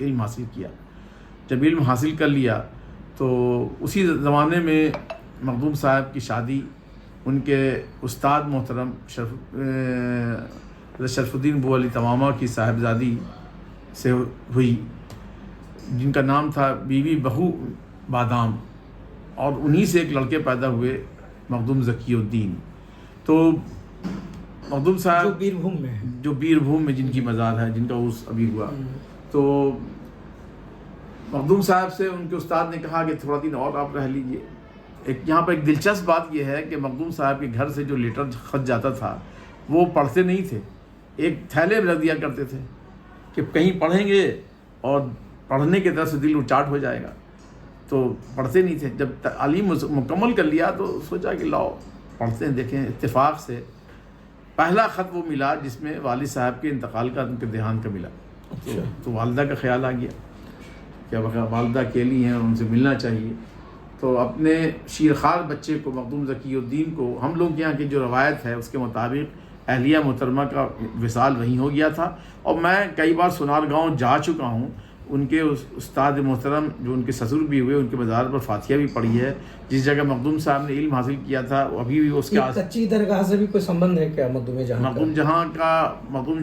علم حاصل کیا. جب علم حاصل کر لیا تو اسی زمانے میں مخدوم صاحب کی شادی ان کے استاد محترم شرف الدین بو علی تمامہ کی صاحبزادی سے ہوئی، جن کا نام تھا بی بی بہو بادام، اور انہی سے ایک لڑکے پیدا ہوئے مخدوم ذکی الدین. تو مخدوم صاحب جو بیر بھوم میں جن کی مزار ہے، جن کا عرس ابھی ہوا، تو مخدوم صاحب سے ان کے استاد نے کہا کہ تھوڑا دن اور آپ رہ لیجئے. یہاں پر ایک دلچسپ بات یہ ہے کہ مخدوم صاحب کے گھر سے جو لیٹر خط جاتا تھا وہ پڑھتے نہیں تھے، ایک تھیلے میں رکھ دیا کرتے تھے کہ کہیں پڑھیں گے اور پڑھنے کی طرف سے دل اچاٹ ہو جائے گا، تو پڑھتے نہیں تھے. جب تعلیم مکمل کر لیا تو سوچا کہ لاؤ پڑھتے ہیں. دیکھیں اتفاق سے پہلا خط وہ ملا جس میں والد صاحب کے انتقال کا، ان کے دیہانت کا ملا. تو والدہ کا خیال آ گیا کہ والدہ اکیلی ہیں اور ان سے ملنا چاہیے. تو اپنے شیرخوار بچے کو مخدوم ذکی الدین کو، ہم لوگ یہاں کی جو روایت ہے اس کے مطابق اہلیہ محترمہ کا وصال وہیں ہو گیا تھا. اور میں کئی بار سونار گاؤں جا چکا ہوں. ان کے استاد محترم جو ان کے سسر بھی ہوئے، ان کے مزار پر فاتحہ بھی پڑھی ہے. جس جگہ مخدوم صاحب نے علم حاصل کیا تھا وہ ابھی بھی اس کے کچی درگاہ سے بھی کوئی سمبند ہے کیا مخدوم جہاں کا؟ مخدوم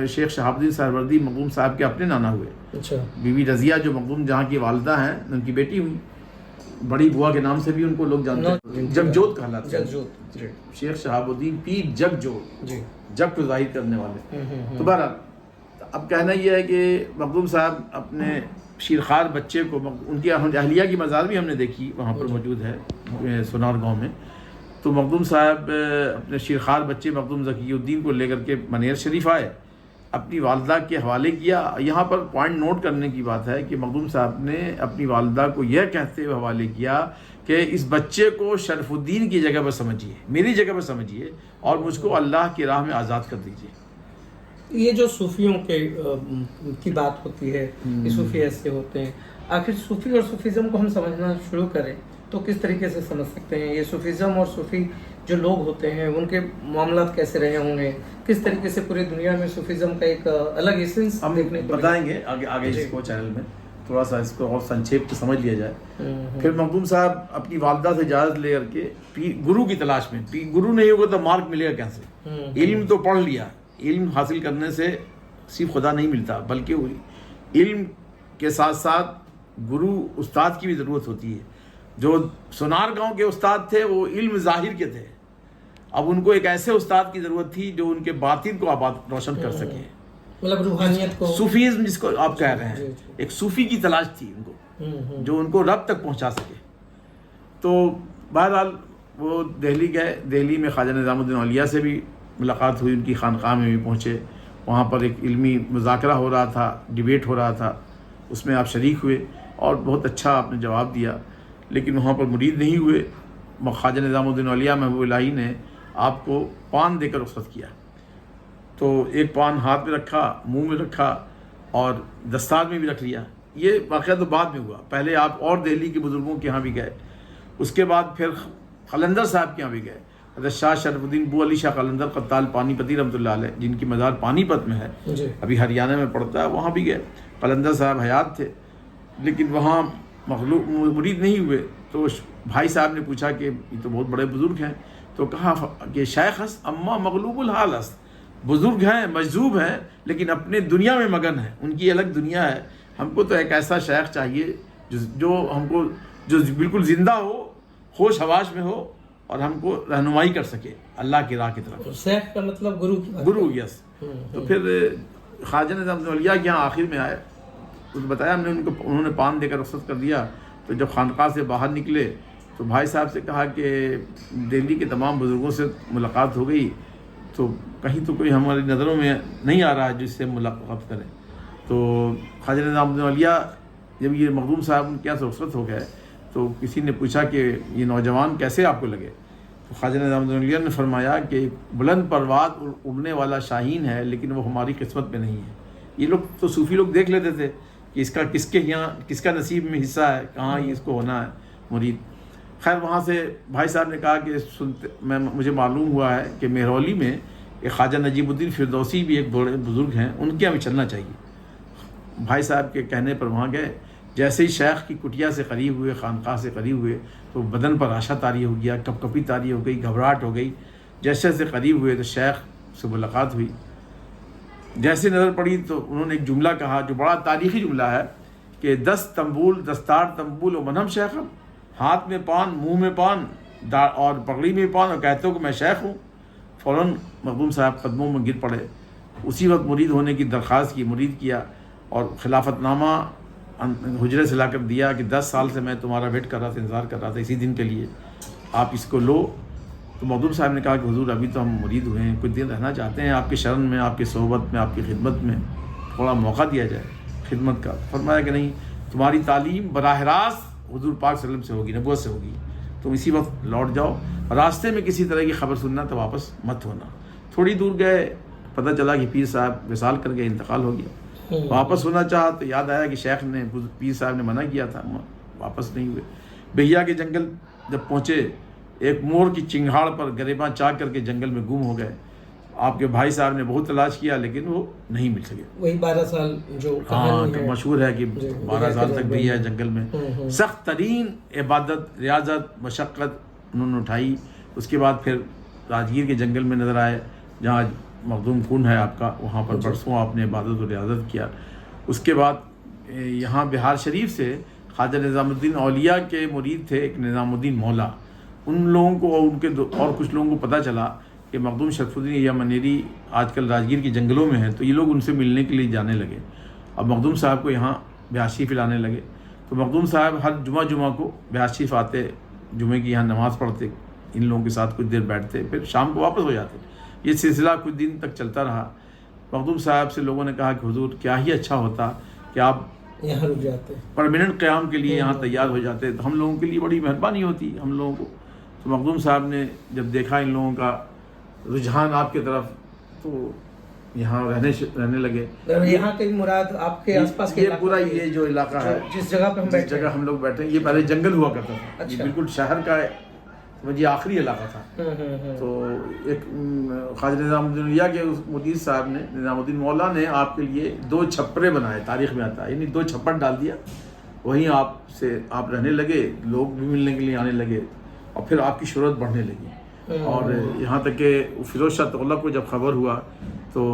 شیخ شہاب الدین سہروردی مخدوم صاحب کے اپنے نانا ہوئے. اچھا. بی بی رضیہ جو مخدوم جہاں کی والدہ ہیں، ان کی بیٹی ہوئی. بڑی بوا کے نام سے بھی ان کو لوگ جانتے ہیں، جگجوت کہلاتے ہیں. شیخ شہاب الدین پیر جگجوت، جگ کو ظاہر کرنے والے. تو بہرحال اب کہنا یہ ہے کہ مخدوم صاحب اپنے شیرخوار بچے کو، ان کی اہلیہ کی مزار بھی ہم نے دیکھی وہاں پر موجود ہے سونار گاؤں میں. تو مخدوم صاحب اپنے شیرخوار بچے مخدوم ذکی الدین کو لے کر کے منیر شریف آئے، اپنی والدہ کے حوالے کیا. یہاں پر پوائنٹ نوٹ کرنے کی بات ہے کہ مخدوم صاحب نے اپنی والدہ کو یہ کہتے ہوئے حوالے کیا کہ اس بچے کو شرف الدین کی جگہ پر سمجھیے، میری جگہ پر سمجھیے، اور مجھ کو اللہ کی راہ میں آزاد کر دیجیے. یہ جو صوفیوں کی بات ہوتی ہے کہ صوفی ایسے ہوتے ہیں، آخر صوفی اور صوفیزم کو ہم سمجھنا شروع کریں تو کس طریقے سے سمجھ سکتے ہیں؟ یہ صوفیزم اور صوفی جو لوگ ہوتے ہیں ان کے معاملات کیسے رہے ہوں گے؟ کس طریقے سے پوری دنیا میں صوفیزم کا ایک الگ ایسنس ہم دیکھنے کو بتائیں گے آگے اس کو چینل میں تھوڑا سا اس کو اور سنکھیپ سے سمجھ لیا جائے. پھر مخدوم صاحب اپنی والدہ سے اجازت لے کر کے گرو کی تلاش میں، گرو نہیں ہوگا تو مارک ملے گا کیسے؟ علم تو پڑھ لیا، علم حاصل کرنے سے صرف خدا نہیں ملتا، بلکہ علم کے ساتھ ساتھ گرو استاد کی بھی ضرورت ہوتی ہے. جو سونار گاؤں کے استاد تھے وہ علم ظاہر کے تھے، اب ان کو ایک ایسے استاد کی ضرورت تھی جو ان کے باطن کو آباد روشن کر سکے، مطلب روحانیت کو، صوفیزم جس کو آپ کہہ رہے ہیں. ایک صوفی کی تلاش تھی ان کو جو ان کو رب تک پہنچا سکے. تو بہرحال وہ دہلی گئے. دہلی میں خواجہ نظام الدین اولیاء سے بھی ملاقات ہوئی، ان کی خانقاہ میں بھی پہنچے. وہاں پر ایک علمی مذاکرہ ہو رہا تھا، ڈیبیٹ ہو رہا تھا، اس میں آپ شریک ہوئے اور بہت اچھا آپ نے جواب دیا. لیکن وہاں پر مرید نہیں ہوئے. خواجہ نظام الدین اولیاء محبوب الہی نے آپ کو پان دے کر رخصت کیا. تو ایک پان ہاتھ میں رکھا، منہ میں رکھا اور دستار میں بھی رکھ لیا. یہ واقعہ تو بعد میں ہوا. پہلے آپ اور دہلی کے بزرگوں کے ہاں بھی گئے، اس کے بعد پھر قلندر صاحب کے ہاں بھی گئے. حضرت شاہ شرف الدین بو علی شاہ قلندر قتال پانی پتی رحمۃ اللہ علیہ، جن کی مزار پانی پت میں ہے، ابھی ہریانہ میں پڑتا ہے، وہاں بھی گئے. قلندر صاحب حیات تھے لیکن وہاں مرید نہیں ہوئے. تو بھائی صاحب نے پوچھا کہ یہ تو بہت بڑے بزرگ ہیں، تو کہا کہ شیخ ہست اما مغلوب الحال ہست، بزرگ ہیں، مجذوب ہیں، لیکن اپنے دنیا میں مگن ہیں، ان کی الگ دنیا ہے. ہم کو تو ایک ایسا شیخ چاہیے جو ہم کو جو بالکل زندہ ہو، ہوش حواس میں ہو اور ہم کو رہنمائی کر سکے اللہ کی راہ کی طرف. شیخ کا مطلب گرو، یس. تو پھر خواجہ نظام الدین اولیاء کے یہاں آخر میں آئے، بتایا ہم نے ان کو، انہوں نے پان دے کر رخصت کر دیا. تو جب خانقاہ سے باہر نکلے تو بھائی صاحب سے کہا کہ دہلی کے تمام بزرگوں سے ملاقات ہو گئی، تو کہیں تو کوئی ہماری نظروں میں نہیں آ رہا ہے جس سے ملاقات کریں. تو خواجہ نظام الدین اولیاء جب یہ مخدوم صاحب ان کے یہاں سے رخصت ہو گئے تو کسی نے پوچھا کہ یہ نوجوان کیسے آپ کو لگے؟ تو خواجہ نظام الدین اولیاء نے فرمایا کہ بلند پرواز اڑنے والا شاہین ہے لیکن وہ ہماری قسمت میں نہیں ہے. یہ لوگ تو صوفی لوگ دیکھ لیتے تھے کہ اس کا کس کے یہاں کس کا نصیب میں حصہ ہے، کہاں اس کو ہونا ہے مرید. خیر وہاں سے بھائی صاحب نے کہا کہ مجھے معلوم ہوا ہے کہ مہرولی میں ایک خواجہ نجیب الدین فردوسی بھی ایک بڑے بزرگ ہیں، ان کے یہاں بھی چلنا چاہیے. بھائی صاحب کے کہنے پر وہاں گئے. جیسے ہی شیخ کی کٹیا سے قریب ہوئے, خانقاہ سے قریب ہوئے, تو بدن پر راشا طاری ہو گیا, کپ کپی طاری ہو گئی, گھبراہٹ ہو گئی. جیسے جیسے قریب ہوئے تو شیخ سے ملاقات ہوئی. جیسے نظر پڑی تو انہوں نے ایک جملہ کہا جو بڑا تاریخی جملہ ہے کہ 10 تنبول دستار تنبول و منہم شیخم, ہاتھ میں پان, منہ میں پان اور پگڑی میں پان, اور کہتے ہو کہ میں شیخ ہوں. فوراً مخدوم صاحب قدموں میں گر پڑے. اسی وقت مرید ہونے کی درخواست کی, مرید کیا, اور خلافت نامہ حجرے سے لا کر دیا کہ 10 سال سے میں تمہارا ویٹ کر رہا تھا, انتظار کر رہا تھا اسی دن کے لیے, آپ اس کو لو. تو مخدوم صاحب نے کہا کہ حضور ابھی تو ہم مرید ہوئے ہیں, کچھ دن رہنا چاہتے ہیں آپ کے شرن میں, آپ کی صحبت میں, آپ کی خدمت میں, تھوڑا موقع دیا جائے خدمت کا. فرمایا کہ نہیں, تمہاری تعلیم براہ راست حضور پاک صلی اللہ علیہ وسلم سے ہوگی, نبوت سے ہوگی, تم اسی وقت لوٹ جاؤ. راستے میں کسی طرح کی خبر سننا تو واپس مت ہونا. تھوڑی دور گئے, پتہ چلا کہ پیر صاحب وصال کر گئے, انتقال ہو گیا. واپس ہونا چاہا تو یاد آیا کہ شیخ نے, پیر صاحب نے منع کیا تھا, واپس نہیں ہوئے. بہیا کے جنگل جب پہنچے, ایک مور کی چنگھاڑ پر گریباں چاک کر کے جنگل میں گم ہو گئے. آپ کے بھائی صاحب نے بہت تلاش کیا لیکن وہ نہیں مل سکے. وہی 12 سال جو مشہور ہے کہ 12 سال تک بہیا جنگل میں سخت ترین عبادت, ریاضت, مشقت انہوں نے اٹھائی. اس کے بعد پھر راجگیر کے جنگل میں نظر آئے جہاں مخدوم کنڈ ہے آپ کا, وہاں پر برسوں آپ نے عبادت و ریاضت کیا. اس کے بعد یہاں بہار شریف سے خواجہ نظام الدین اولیاء کے مرید تھے ایک نظام الدین مولا. ان لوگوں کو اور ان کے اور کچھ لوگوں کو پتہ چلا کہ مخدوم شرف الدین یا منیری آج کل راجگیر کے جنگلوں میں ہیں, تو یہ لوگ ان سے ملنے کے لیے جانے لگے. اب مخدوم صاحب کو یہاں بہار شریف لانے لگے. تو مخدوم صاحب ہر جمعہ کو بہار شریف آتے, جمعے کی یہاں نماز پڑھتے, ان لوگوں کے ساتھ کچھ دیر بیٹھتے, پھر شام کو واپس ہو جاتے. یہ سلسلہ کچھ دن تک چلتا رہا. مخدوم صاحب سے لوگوں نے کہا کہ حضور کیا ہی اچھا ہوتا کہ آپ یہاں رک جاتے, پرماننٹ قیام کے لیے یہاں تیار ہو جاتے, تو ہم لوگوں کے لیے بڑی مہربانی ہوتی ہم لوگوں کو. تو مخدوم صاحب نے جب دیکھا ان لوگوں کا رجحان آپ کی طرف, تو یہاں رہنے لگے. یہاں کی مراد آپ کے آس پاس کے یہ پورا یہ جو علاقہ ہے جس جگہ پہ ہم لوگ بیٹھے ہیں, یہ پہلے جنگل ہوا کرتا تھا. یہ بالکل شہر کا یہ آخری علاقہ تھا. تو ایک خواجہ نظام الدین اولیاء کے مدیر صاحب نے, نظام الدین مولا نے آپ کے لیے 2 چھپرے بنائے, تاریخ میں آتا ہے, یعنی 2 چھپر ڈال دیا. وہیں آپ رہنے لگے, لوگ بھی ملنے کے لیے آنے لگے, اور پھر آپ کی شہرت بڑھنے لگی. اور یہاں تک کہ فیروز شاہ تغلق کو جب خبر ہوا تو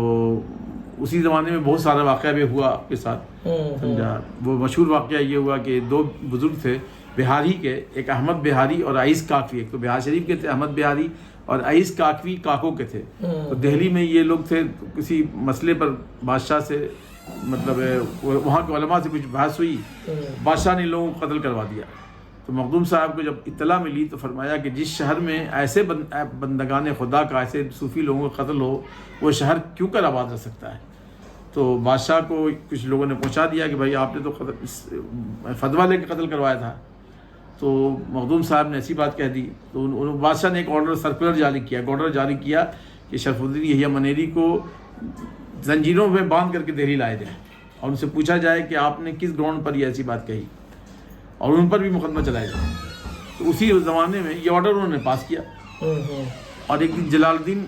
اسی زمانے میں بہت سارا واقعہ بھی ہوا آپ کے ساتھ. سمجھا, وہ مشہور واقعہ یہ ہوا کہ 2 بزرگ تھے بہاری کے, ایک احمد بہاری اور عیس کاکوی. ایک تو بہار شریف کے تھے احمد بہاری, اور عیس کاکوی کاکو کے تھے. تو دہلی میں یہ لوگ تھے, کسی مسئلے پر بادشاہ سے, مطلب وہاں کے علماء سے کچھ بحث ہوئی, بادشاہ نے لوگوں کو قتل کروا دیا. تو مخدوم صاحب کو جب اطلاع ملی تو فرمایا کہ جس شہر میں ایسے بندگان خدا کا, ایسے صوفی لوگوں کا قتل ہو, وہ شہر کیوں کر آباد رہ سکتا ہے. تو بادشاہ کو کچھ لوگوں نے پہنچا دیا کہ بھائی آپ نے تو فتویٰ لے کے قتل کروایا تھا. تو مخدوم صاحب نے ایسی بات کہہ دی. تو بادشاہ نے ایک آرڈر, سرکولر جاری کیا کہ شرف الدین یحییٰ منیری کو زنجیروں میں باندھ کر کے دہلی لائے جائیں, اور ان سے پوچھا جائے کہ آپ نے کس گراؤنڈ پر یہ ایسی بات کہی, اور ان پر بھی مقدمہ چلایا جائے. تو اسی زمانے میں یہ آرڈر انہوں نے پاس کیا. اور ایک دن جلال الدین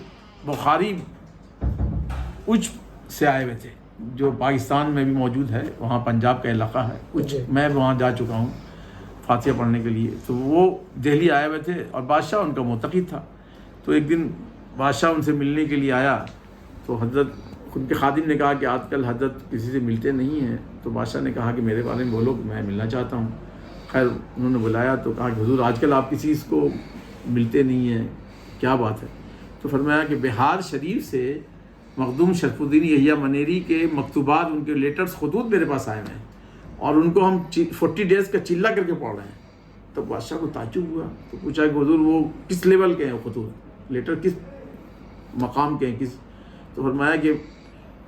بخاری اچ سے آئے ہوئے تھے, جو پاکستان میں بھی موجود ہے, وہاں پنجاب کا علاقہ ہے اچ, میں وہاں جا چکا ہوں فاتحہ پڑھنے کے لیے. تو وہ دہلی آئے ہوئے تھے, اور بادشاہ ان کا معتقد تھا. تو ایک دن بادشاہ ان سے ملنے کے لیے آیا, تو حضرت ان کے خادم نے کہا کہ آج کل حضرت کسی سے ملتے نہیں ہیں. تو بادشاہ نے کہا کہ میرے بارے میں بولو کہ میں ملنا چاہتا ہوں. خیر انہوں نے بلایا تو کہا کہ حضور آج کل آپ کسی کو ملتے نہیں ہیں, کیا بات ہے. تو فرمایا کہ بہار شریف سے مخدوم شرف الدین یحییٰ منیری کے مکتوبات, ان کے لیٹرز, خطوط میرے پاس آئے ہیں, اور ان کو ہم 40 ڈیز کا چلہ کر کے پڑھ رہے ہیں. تو بادشاہ کو تعجب ہوا. تو پوچھا کہ حضور وہ کس لیول کے ہیں خطوط, لیٹر کس مقام کے ہیں, کس. تو فرمایا کہ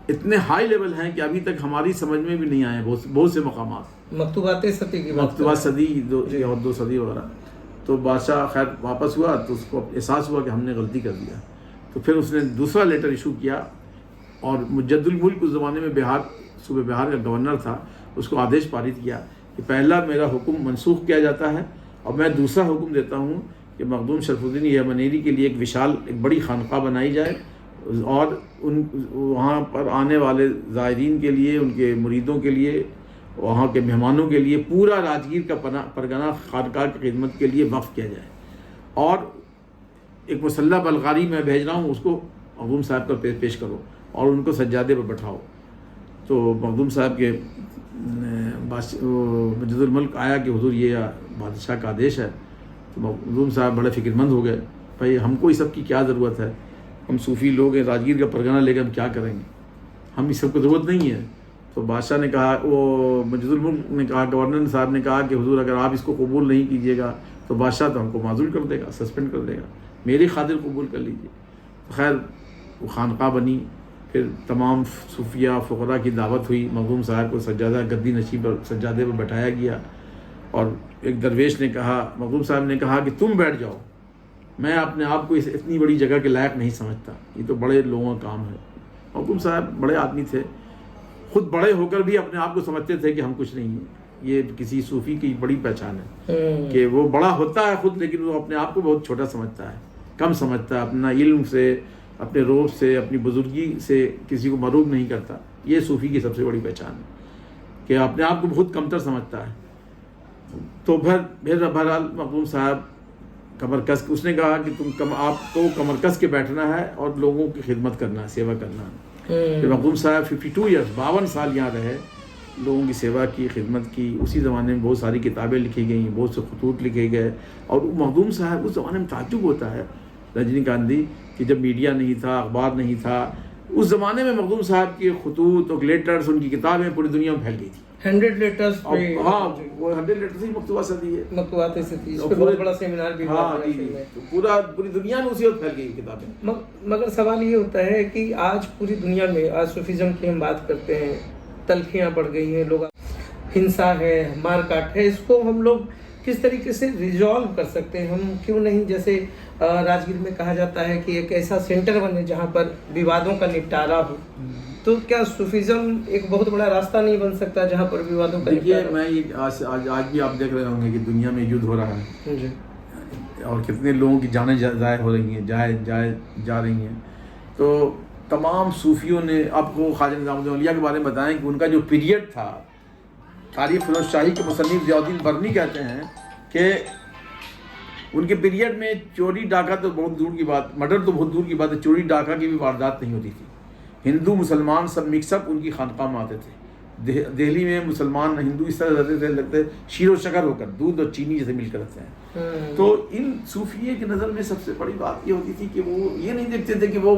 اتنے ہائی لیول ہیں کہ ابھی تک ہماری سمجھ میں بھی نہیں آئے بہت سے مقامات, مکتوبات صدی کی, مکتوبات صدی 2 صدی وغیرہ. تو بادشاہ خیر واپس ہوا تو اس کو احساس ہوا کہ ہم نے غلطی کر دیا. تو پھر اس نے دوسرا لیٹر ایشو کیا, اور مجد الملک اس زمانے میں صوبہ بہار کا گورنر تھا, اس کو آدیش پارت کیا کہ پہلا میرا حکم منسوخ کیا جاتا ہے, اور میں دوسرا حکم دیتا ہوں کہ مخدوم شرف الدین یحییٰ منیری کے لیے ایک بڑی خانقاہ بنائی جائے, اور وہاں پر آنے والے زائرین کے لیے، ان کے مریدوں کے لیے، وہاں کے مہمانوں کے لیے پورا راجگیر کا پرگنہ خانقاہ کی خدمت کے لیے وقف کیا جائے، اور ایک مسلح بلغاری میں بھیج رہا ہوں، اس کو مخدوم صاحب کا پیش کرو اور ان کو سجادے پر بٹھاؤ۔ تو مخدوم صاحب کے مجد الملک آیا کہ حضور یہ بادشاہ کا آدیش ہے، تو مخدوم صاحب بڑے فکر مند ہو گئے، بھائی ہم کو اس سب کی کیا ضرورت ہے، ہم صوفی لوگ ہیں، راجگیر کا پرگنہ لے کے ہم کیا کریں گے، ہم اس سب کو ضرورت نہیں ہے۔ تو بادشاہ نے کہا، وہ مجد الملک نے کہا، گورنر صاحب نے کہا کہ حضور اگر آپ اس کو قبول نہیں کیجیے گا تو بادشاہ تو ہم کو معزول کر دے گا، سسپینڈ کر دے گا، میری خاطر قبول کر لیجیے۔ خیر وہ خانقاہ بنی، پھر تمام صوفیہ فقراء کی دعوت ہوئی، مخدوم صاحب کو سجادہ گدی نشین پر سجادے پر بٹھایا گیا، اور ایک درویش نے کہا، مخدوم صاحب نے کہا کہ تم بیٹھ جاؤ، میں اپنے آپ کو اتنی بڑی جگہ کے لائق نہیں سمجھتا، یہ تو بڑے لوگوں کا کام ہے۔ مخدوم صاحب بڑے آدمی تھے، خود بڑے ہو کر بھی اپنے آپ کو سمجھتے تھے کہ ہم کچھ نہیں ہیں۔ یہ کسی صوفی کی بڑی پہچان ہے کہ وہ بڑا ہوتا ہے خود، لیکن وہ اپنے آپ کو بہت چھوٹا سمجھتا ہے، کم سمجھتا ہے، اپنا علم سے، اپنے روب سے، اپنی بزرگی سے کسی کو مروب نہیں کرتا۔ یہ صوفی کی سب سے بڑی پہچان ہے کہ اپنے آپ کو بہت کمتر سمجھتا ہے۔ تو پھر بہرحال مخدوم صاحب کمر کس، اس نے کہا کہ آپ کو کمر کس کے بیٹھنا ہے اور لوگوں کی خدمت کرنا ہے، سیوا کرنا ہے۔ پھر مخدوم صاحب 52 ایئرس 52 سال یہاں رہے، لوگوں کی سیوا کی، خدمت کی۔ اسی زمانے میں بہت ساری کتابیں لکھی گئیں، بہت سے خطوط لکھے گئے، اور مخدوم صاحب اس زمانے میں تعجب ہوتا ہے رجنی کانتی کہ جب میڈیا نہیں تھا، اخبار نہیں تھا، اس زمانے میں مخدوم صاحب کے خطوط اور لیٹرز، ان کی کتابیں پوری دنیا میں پھیل گئی تھی۔ 100 لیٹرز پہ، ہاں وہ 100 لیٹرز ہی مکتوبہ صدی ہے، مکتوبات سے تھی، اس پہ بہت بڑا سیمینار بھی ہوا ہے، پوری دنیا میں اسی وقت پھیل گئی کتابیں۔ مگر سوال یہ ہوتا ہے کہ آج پوری دنیا میں، آج صوفیزم کی ہم بات کرتے ہیں، تلخیاں بڑھ گئی ہیں، لوگ ہنسا ہے، مار کاٹ ہے، اس کو ہم لوگ کس طریقے سے ریزالو کر سکتے ہیں؟ ہم کیوں نہیں، جیسے راجگیر میں کہا جاتا ہے کہ ایک ایسا سینٹر بنے جہاں پر ووادوں کا نپٹارا ہو، تو کیا صوفیزم ایک بہت بڑا راستہ نہیں بن سکتا جہاں پر ووادوں کا دیکھیے، نپٹارا؟ میں آج بھی آپ دیکھ رہے ہوں گے کہ دنیا میں یدھ ہو رہا ہے، جی، اور کتنے لوگوں کی جانیں ضائع ہو رہی ہیں، جا رہی ہیں۔ تو تمام صوفیوں نے، آپ کو خواجہ نظام الدین اولیاء کے بارے میں بتائیں کہ ان کا جو پیریڈ تھا، تاریخ فیروز شاہی کے مصنف ضیاء الدین برنی کہتے ہیں کہ ان کے پیریڈ میں چوری ڈاکہ تو بہت دور کی بات، مرڈر تو بہت دور کی بات ہے، چوری ڈاکہ کی بھی واردات نہیں ہوتی تھی۔ ہندو مسلمان سب مکس اپ ان کی خانقاہ میں آتے تھے۔ دہلی میں مسلمان ہندو اس طرح رہتے تھے، لگتے شیر و شکر ہو کر، دودھ اور چینی جیسے مل کر رہتے ہیں۔ تو ان صوفیے کی نظر میں سب سے بڑی بات یہ ہوتی تھی کہ وہ یہ نہیں دیکھتے تھے کہ وہ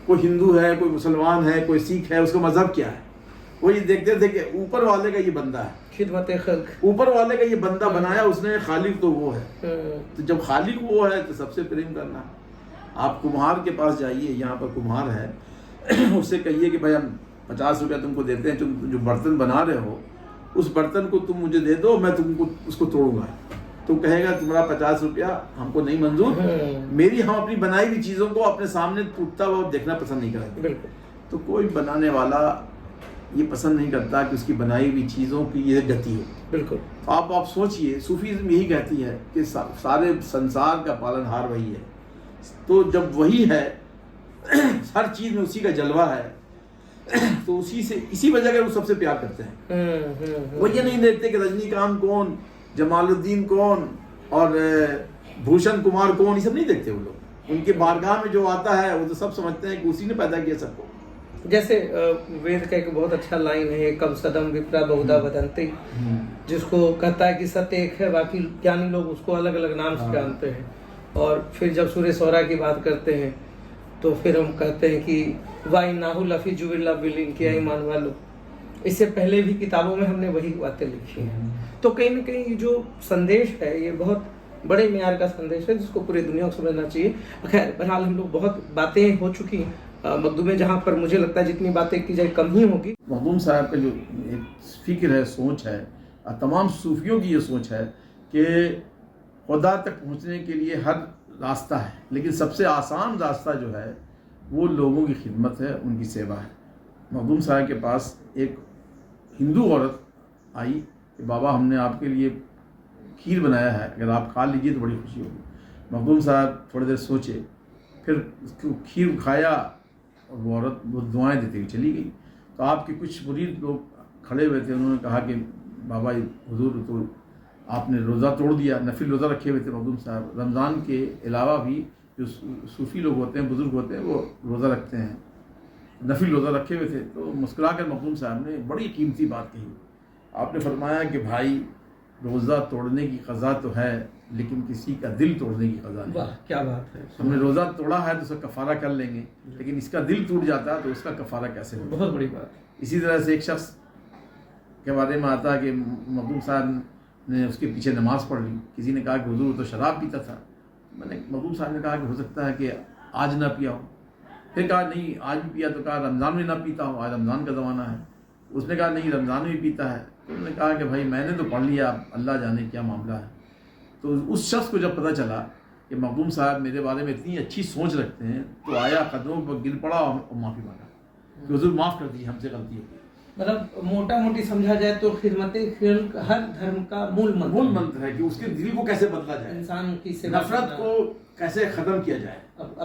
کوئی ہندو ہے، کوئی مسلمان ہے، کوئی سکھ ہے، اس کا مذہب کیا ہے، وہ یہ دیکھتے تھے کہ اوپر والے کا یہ بندہ ہے، خدمت خلق، اوپر والے کا یہ بندہ بنایا اس نے، خالق تو وہ ہے۔ تو جب خالق وہ ہے تو سب سے پریم کرنا۔ آپ کمہار کے پاس جائیے، یہاں پر کمہار ہے، اس سے کہیے کہ بھائی ہم 50 روپیہ تم کو دیتے ہیں، تم جو برتن بنا رہے ہو اس برتن کو تم مجھے دے دو، میں تم کو اس کو توڑوں گا۔ تو کہے گا تمہارا 50 روپیہ ہم کو نہیں منظور، ہم اپنی بنائی ہوئی چیزوں کو اپنے سامنے ٹوٹتا ہوا دیکھنا پسند نہیں کریں گے۔ تو کوئی بنانے والا یہ پسند نہیں کرتا کہ اس کی بنائی ہوئی چیزوں کی یہ گتی ہو۔ بالکل، آپ سوچئے، صوفیزم یہی کہتی ہے کہ سارے سنسار کا پالن ہار وہی ہے۔ تو جب وہی ہے، ہر چیز میں اسی کا جلوہ ہے، تو اسی وجہ سے وہ سب سے پیار کرتے ہیں۔ وہ یہ نہیں دیکھتے کہ رجنی کانت کون، جمال الدین کون، اور بھوشن کمار کون، یہ سب نہیں دیکھتے وہ لوگ۔ ان کے بارگاہ میں جو آتا ہے وہ تو سب سمجھتے ہیں کہ اسی نے پیدا کیا سب کو۔ جیسے وید کا ایک بہت اچھا لائن ہے، کم صدم وپرا بہدا بدنتی، جس کو کہتا ہے کہ ست ایک ہے، باقی جانی لوگ اس کو الگ الگ نام سے جانتے ہیں۔ اور پھر جب سورہ سورہ کی بات کرتے ہیں تو پھر ہم کہتے ہیں کہ وَإِنَّهُ لَفِي جُبِّ اللَّهِ بِالْإِنْ، کیا ایمان والو، اس سے پہلے بھی کتابوں میں ہم نے وہی باتیں لکھی ہیں۔ تو کہیں نہ کہیں یہ جو سندیش ہے، یہ بہت بڑے معیار کا سندیش ہے جس کو پوری دنیا کو سمجھنا چاہیے۔ خیر بہرحال ہم لوگ بہت باتیں ہو چکی ہیں مخدوم میں، جہاں پر مجھے لگتا ہے جتنی باتیں کی جائے کم ہی ہوگی۔ مخدوم صاحب کا جو ایک فکر ہے، سوچ ہے، تمام صوفیوں کی یہ سوچ ہے کہ خدا تک پہنچنے کے لیے ہر راستہ ہے، لیکن سب سے آسان راستہ جو ہے وہ لوگوں کی خدمت ہے، ان کی سیوا ہے۔ مخدوم صاحب کے پاس ایک ہندو عورت آئی کہ بابا ہم نے آپ کے لیے کھیر بنایا ہے، اگر آپ کھا لیجیے تو بڑی خوشی ہوگی۔ مخدوم صاحب تھوڑی دیر سوچے، پھر اس کو کھیر کھایا، اور وہ عورت وہ دعائیں دیتے ہوئے چلی گئی. تو آپ کے کچھ مرید لوگ کھڑے ہوئے تھے, انہوں نے کہا کہ بابا حضور تو آپ نے روزہ توڑ دیا. نفل روزہ رکھے ہوئے تھے مخدوم صاحب. رمضان کے علاوہ بھی جو صوفی لوگ ہوتے ہیں, بزرگ ہوتے ہیں, وہ روزہ رکھتے ہیں, نفل روزہ رکھے ہوئے تھے. تو مسکرا کر مخدوم صاحب نے بڑی قیمتی بات کہی. آپ نے فرمایا کہ بھائی روزہ توڑنے کی قضا تو ہے, لیکن کسی کا دل توڑنے کی قضا نہیں. واہ کیا بات ہے. ہم نے روزہ توڑا ہے تو اس کا کفارہ کر لیں گے, لیکن اس کا دل ٹوٹ جاتا ہے تو اس کا کفارہ کیسے ہوگا. بہت بڑی بات. اسی طرح سے ایک شخص کے بارے میں آتا ہے کہ مخدوم صاحب نے اس کے پیچھے نماز پڑھ لی. کسی نے کہا کہ حضور تو شراب پیتا تھا. میں نے مخدوم صاحب نے کہا کہ ہو سکتا ہے کہ آج نہ پیا ہو. پھر کہا نہیں آج بھی پیا. تو کہا رمضان میں نہ پیتا ہوں, آج رمضان کا زمانہ ہے. اس نے کہا نہیں رمضان میں پیتا ہے. تو انہوں نے کہا کہ بھائی میں نے تو پڑھ لیا, اللہ جانے کیا معاملہ ہے. تو اس شخص کو جب پتہ چلا کہ مخدوم صاحب میرے بارے میں اتنی اچھی سوچ رکھتے ہیں, تو آیا قدموں پر گر پڑا اور معافی مانگا کہ حضور معاف کر دیجیے, ہم سے غلطی ہو گئی. مطلب موٹا موٹی سمجھا جائے تو خدمت خلق ہر دھرم کا مول منتر ہے کہ اس کے دل کو کیسے بدلا جائے, انسان کی سیوا, نفرت کو کیسے ختم کیا جائے,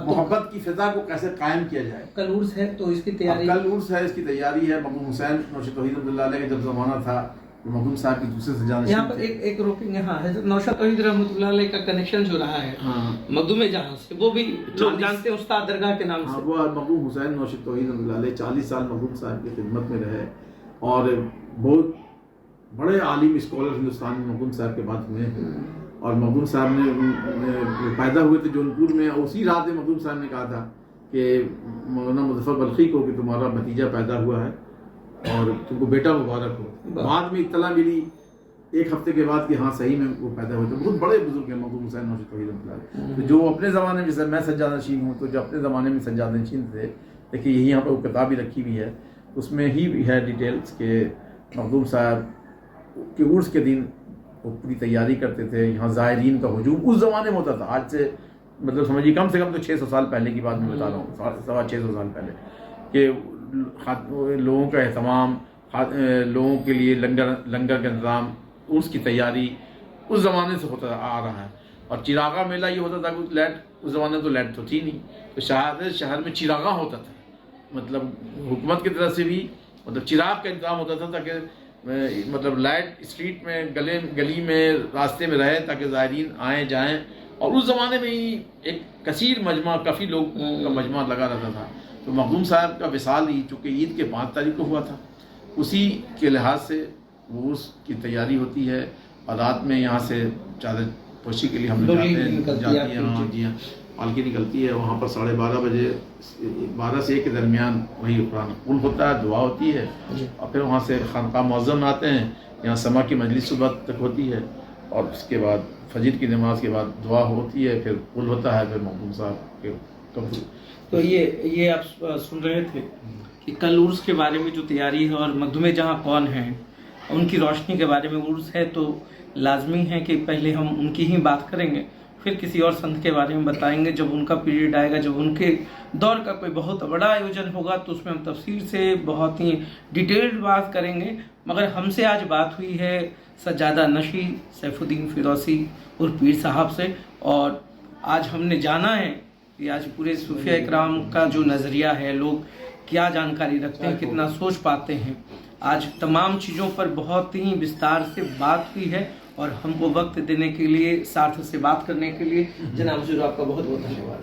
محبت کی فضا کو کیسے قائم کیا جائے. کل عرس ہے تو اس کی تیاری, کل عرس ہے, اس کی تیاری ہے. مخدوم حسین نوشد توحید رحمۃ اللہ علیہ کا جب زمانہ تھا, مخدوم صاحب کی دوسرے سے جانشین یہاں پر ایک روکیں گے. ہاں حضرت نوشد توحید رحمۃ اللہ علیہ کا کنیکشن جو رہا ہے مخدوم جہاں سے, وہ بھی لوگ جانتے ہیں استاد درگاہ کے نام سے. وہ مخدوم حسین نوشد توحید رحمۃ اللہ علیہ 40 سال مخدوم صاحب کی خدمت میں رہے, اور بہت بڑے عالم اسکالر ہندوستان میں مخدوم صاحب کے بعد ہوئے ہیں. اور مخدوم صاحب نے پیدا ہوئے تھے جونپور میں, اور اسی رات میں مخدوم صاحب نے کہا تھا کہ مولانا مظفر بلخی کو کہ تمہارا بھتیجا پیدا ہوا ہے اور تم کو بیٹا مبارک ہو. بعد میں اطلاع ملی ایک ہفتے کے بعد کہ ہاں صحیح میں وہ پیدا ہوئے تھے. بہت بڑے بزرگ ہیں مخدوم حسین نوشد توحید رحمۃ اللہ علیہ, جو اپنے زمانے میں, جیسے میں سجادہ نشین ہوں, تو جو اپنے زمانے میں سجادہ نشین تھے, دیکھیے یہی یہاں پہ وہ کتاب بھی رکھی ہوئی ہے, اس میں ہی ہے ڈیٹیلز کہ مخدوم صاحب کے عرس کے دن وہ پوری تیاری کرتے تھے. یہاں زائرین کا ہجوم اس زمانے میں ہوتا تھا, آج سے مطلب سمجھیے کم سے کم تو 600 سال پہلے کی بات میں بتا رہا ہوں, 650 سال پہلے, کہ لوگوں کا اہتمام, لوگوں کے لیے لنگر کا انتظام, عرس کی تیاری اس زمانے سے ہوتا آ رہا ہے. اور چراغا میلہ یہ ہوتا تھا کہ لائٹ اس زمانے میں تو لائٹ تو تھی نہیں, تو شہر میں چراغاں ہوتا تھا, مطلب حکومت کی طرف سے بھی مطلب چراغ کا انتظام ہوتا تھا تاکہ مطلب لائٹ اسٹریٹ میں گلی میں راستے میں رہے تاکہ زائرین آئیں جائیں. اور اس زمانے میں ہی ایک کثیر مجمع, کافی لوگ کا مجمع لگا رہتا تھا. تو مخدوم صاحب کا وصال ہی چونکہ عید کے 5 تاریخ کو ہوا تھا, اسی کے لحاظ سے وہ اس کی تیاری ہوتی ہے. اور رات میں یہاں سے چادر پوشی کے لیے ہم لوگ جاتے ہیں. ہاں جی ہاں, پالکی نکلتی ہے وہاں پر 12:30 بجے, 12 سے 1 کے درمیان وہی قرآن خون ہوتا ہے, دعا ہوتی ہے, اور پھر وہاں سے خانقاہ معظم میں آتے ہیں. یہاں سما کی مجلس صبح تک ہوتی ہے, اور اس کے بعد فجر کی نماز کے بعد دعا ہوتی ہے, پھر قل ہوتا ہے, پھر مخدوم صاحب کے قبر. تو یہ آپ سن رہے تھے کہ کل عرس کے بارے میں جو تیاری ہے, اور مخدوم جہاں کون ہیں, ان کی روشنی کے بارے میں. عرس ہے تو لازمی ہے کہ پہلے ہم ان کی ہی بات کریں گے, پھر کسی اور سنت کے بارے میں بتائیں گے جب ان کا پیریڈ آئے گا, جب ان کے دور کا کوئی بہت بڑا آیوجن ہوگا, تو اس میں ہم تفصیل سے بہت ہی ڈیٹیلڈ بات کریں گے. مگر ہم سے آج بات ہوئی ہے سجادہ نشی سیف الدین فیروسی اور پیر صاحب سے, اور آج ہم نے جانا ہے کہ آج پورے صوفیہ اکرام کا جو نظریہ ہے, لوگ کیا جانکاری رکھتے ہیں, کتنا سوچ پاتے ہیں. آج تمام چیزوں پر بہت ہی وستار سے بات ہوئی ہے, اور ہم کو وقت دینے کے لیے, ساتھ سے بات کرنے کے لیے جناب حضور آپ کا بہت بہت دھنیہ واد.